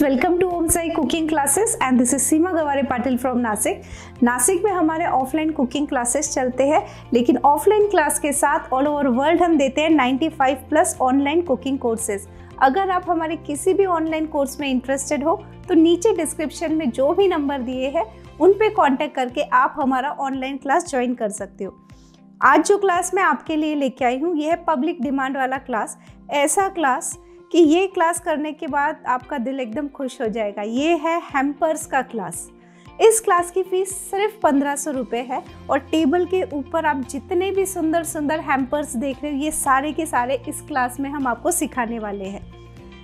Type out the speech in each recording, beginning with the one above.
Welcome to Om Sai cooking classes and this is Seema Gaware Patil from Nashik. Nashik में हमारे offline cooking classes चलते हैं, लेकिन ऑफलाइन क्लास के साथ ऑल ओवर वर्ल्ड हम देते हैं 95 प्लस ऑनलाइन कुकिंग कोर्सेज। अगर आप हमारे किसी भी ऑनलाइन कोर्स में इंटरेस्टेड हो तो नीचे डिस्क्रिप्शन में जो भी नंबर दिए हैं उन पे कांटेक्ट करके आप हमारा ऑनलाइन क्लास ज्वाइन कर सकते हो। आज जो क्लास मैं आपके लिए लेके आई हूँ ये है पब्लिक डिमांड वाला क्लास। ऐसा क्लास कि ये क्लास करने के बाद आपका दिल एकदम खुश हो जाएगा। ये है हैम्पर्स का क्लास। इस क्लास की फीस सिर्फ 1500 रुपये है और टेबल के ऊपर आप जितने भी सुंदर सुंदर हैम्पर्स देख रहे हो ये सारे के सारे इस क्लास में हम आपको सिखाने वाले हैं।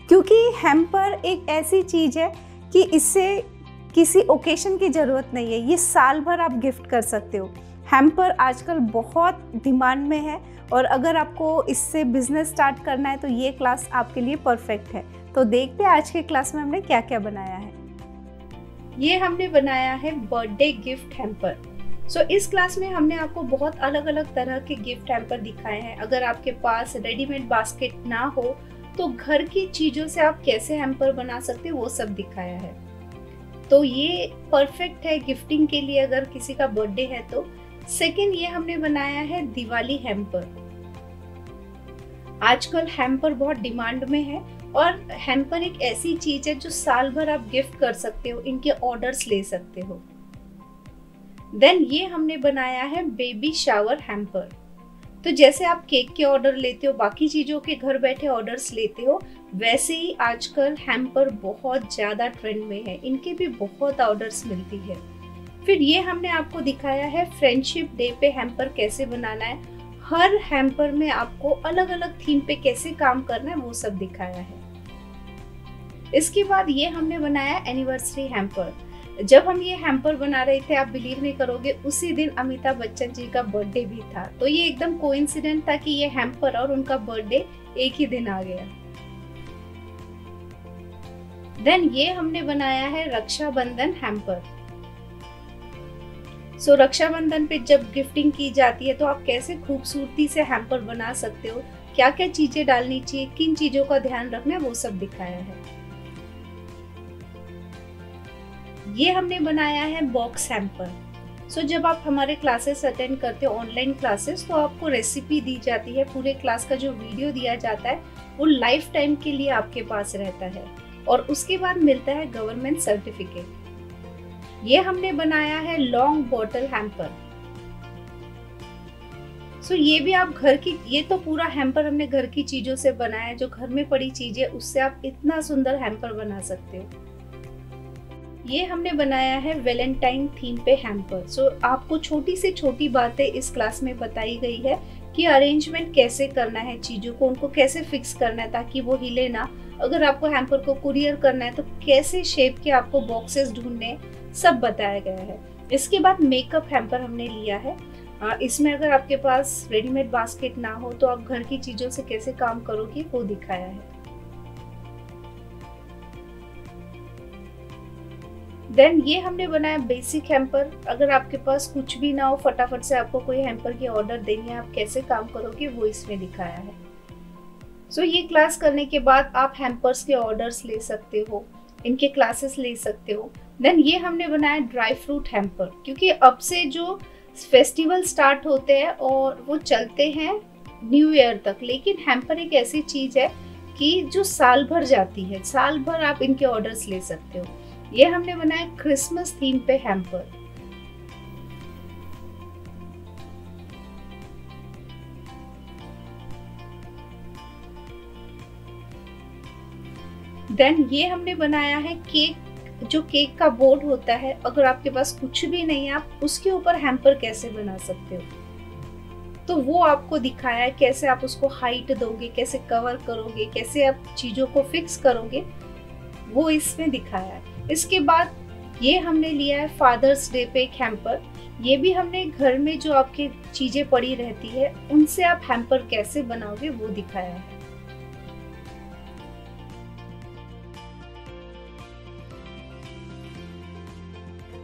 क्योंकि हैम्पर एक ऐसी चीज़ है कि इससे किसी ओकेशन की ज़रूरत नहीं है, ये साल भर आप गिफ्ट कर सकते हो। हैम्पर आजकल बहुत डिमांड में है और अगर आपको इससे बिजनेस स्टार्ट करना है तो ये क्लास आपके लिए परफेक्ट है। तो देखते हैं आज के क्लास में हमने क्या क्या बनाया है। ये हमने बनाया है बर्थडे गिफ्ट हैम्पर। इस क्लास में हमने आपको बहुत अलग अलग तरह के गिफ्ट हैम्पर दिखाए हैं। अगर आपके पास रेडीमेड बास्केट ना हो तो घर की चीज़ों से आप कैसे हैम्पर बना सकते हो वो सब दिखाया है। तो ये परफेक्ट है गिफ्टिंग के लिए अगर किसी का बर्थडे है तो। सेकेंड, ये हमने बनाया है दिवाली हैम्पर। आजकल हैम्पर बहुत डिमांड में है और हैम्पर एक ऐसी चीज है जो साल भर आप गिफ्ट कर सकते हो, इनके ऑर्डर्स ले सकते हो। देन ये हमने बनाया है बेबी शावर हैम्पर। तो जैसे आप केक के ऑर्डर लेते हो, बाकी चीजों के घर बैठे ऑर्डर्स लेते हो, वैसे ही आजकल हैम्पर बहुत ज्यादा ट्रेंड में है, इनके भी बहुत ऑर्डर्स मिलती है। फिर ये हमने आपको दिखाया है फ्रेंडशिप डे पे हैम्पर कैसे बनाना है। हर हैम्पर में आपको अलग अलग थीम पे कैसे काम करना है वो सब दिखाया है। इसके बाद ये हमने बनाया एनिवर्सरी हैम्पर। जब हम ये हैम्पर बना रहे थे, आप बिलीव नहीं करोगे, उसी दिन अमिताभ बच्चन जी का बर्थडे भी था। तो ये एकदम कोइंसिडेंट था कि ये हैम्पर और उनका बर्थडे एक ही दिन आ गया। देन ये हमने बनाया है रक्षाबंधन हैम्पर। रक्षाबंधन पे जब गिफ्टिंग की जाती है तो आप कैसे खूबसूरती से हैम्पर बना सकते हो, क्या क्या चीजें डालनी चाहिए, किन चीजों का ध्यान रखना है, वो सब दिखाया है। ये हमने बनाया है बॉक्स हैम्पर। जब आप हमारे क्लासेस अटेंड करते हो ऑनलाइन क्लासेस तो आपको रेसिपी दी जाती है, पूरे क्लास का जो वीडियो दिया जाता है वो लाइफ टाइम के लिए आपके पास रहता है और उसके बाद मिलता है गवर्नमेंट सर्टिफिकेट। ये हमने बनाया है लॉन्ग बॉटल हैम्पर। ये भी आप घर की, ये तो पूरा हैम्पर हमने घर की चीजों से बनाया है, जो घर में पड़ी चीजें उससे आप इतना सुंदर हैम्पर बना सकते हो। ये हमने बनाया है वैलेंटाइन थीम पे हैम्पर। आपको छोटी से छोटी बातें इस क्लास में बताई गई है कि अरेंजमेंट कैसे करना है चीजों को, उनको कैसे फिक्स करना है ताकि वो हिले ना। अगर आपको हैम्पर को कुरियर करना है तो कैसे शेप के आपको बॉक्सेस ढूंढने, सब बताया गया है। इसके बाद मेकअप हैम्पर हमने लिया है। इसमें अगर आपके पास रेडीमेड बास्केट ना हो तो आप घर की चीजों से कैसे काम करोगे वो दिखाया है। देन ये हमने बनाया बेसिक हैम्पर। अगर आपके पास कुछ भी ना हो, फटाफट से आपको कोई हैम्पर की ऑर्डर देनी है, आप कैसे काम करोगे वो इसमें दिखाया है। ये क्लास करने के बाद आप हैम्पर्स के ऑर्डर्स ले सकते हो, इनके क्लासेस ले सकते हो। देन ये हमने बनाया ड्राई फ्रूट हैम्पर, क्योंकि अब से जो फेस्टिवल स्टार्ट होते हैं और वो चलते हैं न्यू ईयर तक, लेकिन हैम्पर एक ऐसी चीज है कि जो साल भर जाती है, साल भर आप इनके ऑर्डर्स ले सकते हो। ये हमने बनाया क्रिसमस थीम पे हैम्पर। देन ये हमने बनाया है केक, जो केक का बोर्ड होता है, अगर आपके पास कुछ भी नहीं है आप उसके ऊपर हैम्पर कैसे बना सकते हो, तो वो आपको दिखाया है। कैसे आप उसको हाइट दोगे, कैसे कवर करोगे, कैसे आप चीजों को फिक्स करोगे, वो इसमें दिखाया है। इसके बाद ये हमने लिया है फादर्स डे पे एक हैम्पर। ये भी हमने घर में जो आपकी चीजें पड़ी रहती है उनसे आप हैम्पर कैसे बनाओगे वो दिखाया है।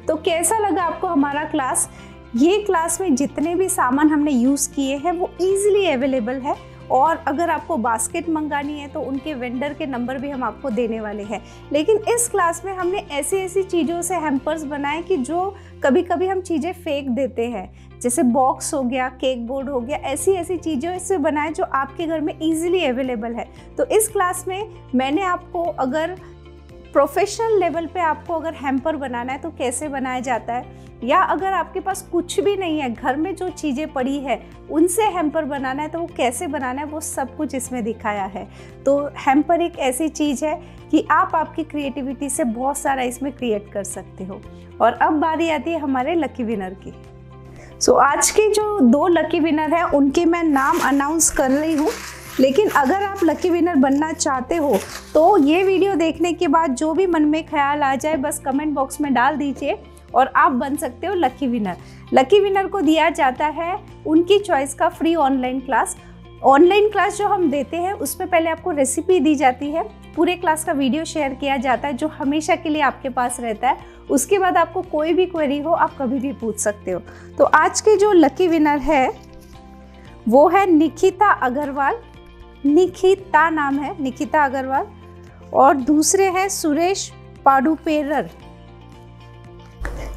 तो कैसा लगा आपको हमारा क्लास? ये क्लास में जितने भी सामान हमने यूज़ किए हैं वो इजीली अवेलेबल है और अगर आपको बास्केट मंगानी है तो उनके वेंडर के नंबर भी हम आपको देने वाले हैं। लेकिन इस क्लास में हमने ऐसी ऐसी चीज़ों से हैम्पर्स बनाए कि जो कभी कभी हम चीज़ें फेंक देते हैं, जैसे बॉक्स हो गया, केक बोर्ड हो गया, ऐसी ऐसी चीज़ें इससे बनाए जो आपके घर में ईजिली अवेलेबल है। तो इस क्लास में मैंने आपको अगर प्रोफेशनल लेवल पे आपको अगर हैम्पर बनाना है तो कैसे बनाया जाता है, या अगर आपके पास कुछ भी नहीं है, घर में जो चीज़ें पड़ी है उनसे हैम्पर बनाना है तो वो कैसे बनाना है, वो सब कुछ इसमें दिखाया है। तो हैम्पर एक ऐसी चीज़ है कि आप आपकी क्रिएटिविटी से बहुत सारा इसमें क्रिएट कर सकते हो। और अब बारी आती है हमारे लकी विनर की। सो आज के जो 2 लकी विनर हैं उनके मैं नाम अनाउंस कर रही हूँ, लेकिन अगर आप लकी विनर बनना चाहते हो तो ये वीडियो देखने के बाद जो भी मन में ख्याल आ जाए बस कमेंट बॉक्स में डाल दीजिए और आप बन सकते हो लकी विनर। लकी विनर को दिया जाता है उनकी चॉइस का free online class. Online class जो हम देते हैं उसमें पहले आपको रेसिपी दी जाती है, पूरे क्लास का वीडियो शेयर किया जाता है जो हमेशा के लिए आपके पास रहता है। उसके बाद आपको कोई भी क्वेरी हो आप कभी भी पूछ सकते हो। तो आज के जो लकी विनर है वो है निकिता अग्रवाल, निकिता नाम है, निकिता अग्रवाल, और दूसरे हैं सुरेश पाडुपेरर।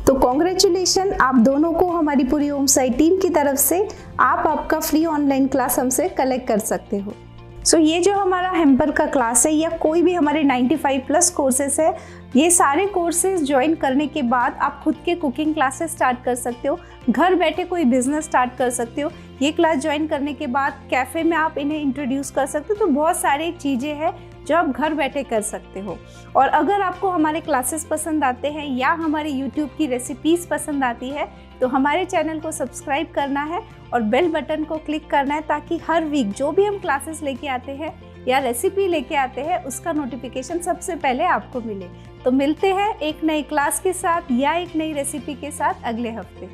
तो कॉन्ग्रेचुलेशन आप दोनों को हमारी पूरी ओम साई टीम की तरफ से। आप आपका फ्री ऑनलाइन क्लास हमसे कलेक्ट कर सकते हो। सो ये जो हमारा हैम्पर का क्लास है या कोई भी हमारे 95+ कोर्सेज है, ये सारे कोर्सेज ज्वाइन करने के बाद आप खुद के कुकिंग क्लासेस स्टार्ट कर सकते हो, घर बैठे कोई बिजनेस स्टार्ट कर सकते हो। ये क्लास ज्वाइन करने के बाद कैफ़े में आप इन्हें इंट्रोड्यूस कर सकते हो। तो बहुत सारी चीज़ें हैं जो आप घर बैठे कर सकते हो। और अगर आपको हमारे क्लासेस पसंद आते हैं या हमारे यूट्यूब की रेसिपीज़ पसंद आती है तो हमारे चैनल को सब्सक्राइब करना है और बेल बटन को क्लिक करना है, ताकि हर वीक जो भी हम क्लासेस लेके आते हैं या रेसिपी लेके आते हैं उसका नोटिफिकेशन सबसे पहले आपको मिले। तो मिलते हैं एक नई क्लास के साथ या एक नई रेसिपी के साथ अगले हफ्ते।